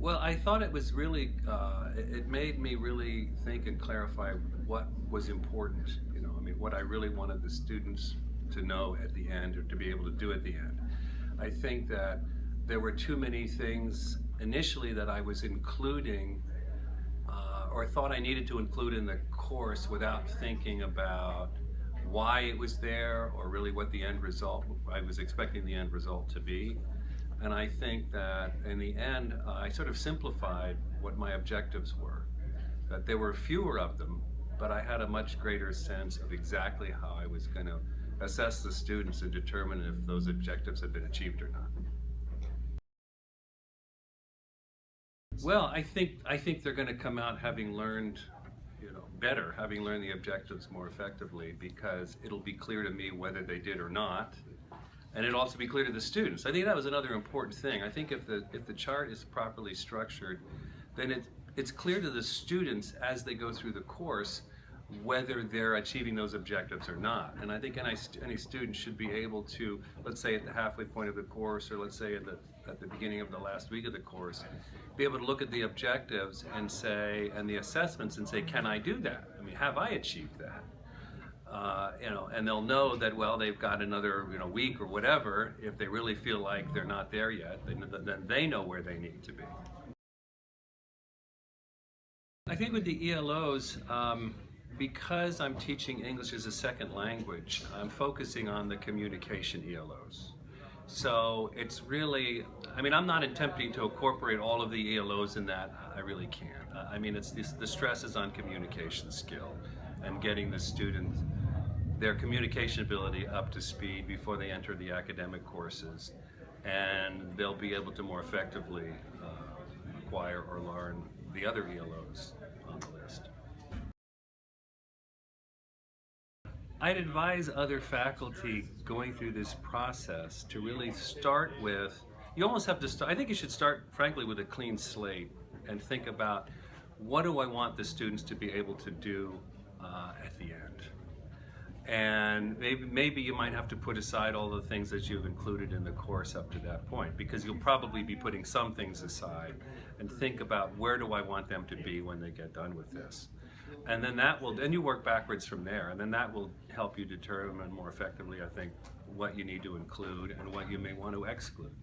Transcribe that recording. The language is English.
Well, I thought it was really, it made me really think and clarify what was important, I mean, what I really wanted the students to know at the end or to be able to do at the end. I think that there were too many things initially that I was including or thought I needed to include in the course without thinking about why it was there or really what the end result, I was expecting the end result to be. And I think that in the end, I sort of simplified what my objectives were. That there were fewer of them, but I had a much greater sense of exactly how I was going to assess the students and determine if those objectives had been achieved or not. Well, I think they're going to come out having learned, better, having learned the objectives more effectively, because it'll be clear to me whether they did or not. And it'll also be clear to the students. I think that was another important thing. I think if the chart is properly structured, then it's clear to the students as they go through the course whether they're achieving those objectives or not. And I think any student should be able to, let's say at the halfway point of the course, or let's say at the beginning of the last week of the course, be able to look at the objectives and say, and the assessments and say, can I do that? I mean, have I achieved that? And they'll know that, well, they've got another week or whatever. If they really feel like they're not there yet, then they know where they need to be. I think with the ELOs, because I'm teaching English as a second language, I'm focusing on the communication ELOs. So it's really, I mean, I'm not attempting to incorporate all of the ELOs in that. I really can't. I mean, the stress is on communication skill and getting the students their communication ability up to speed before they enter the academic courses, and they'll be able to more effectively acquire or learn the other ELOs on the list. I'd advise other faculty going through this process to really start with, you almost have to start, I think you should start frankly with a clean slate and think about, what do I want the students to be able to do at the end? And maybe you might have to put aside all the things that you've included in the course up to that point, because you'll probably be putting some things aside, and think about, where do I want them to be when they get done with this? And then then you work backwards from there, and then that will help you determine more effectively, I think, what you need to include and what you may want to exclude.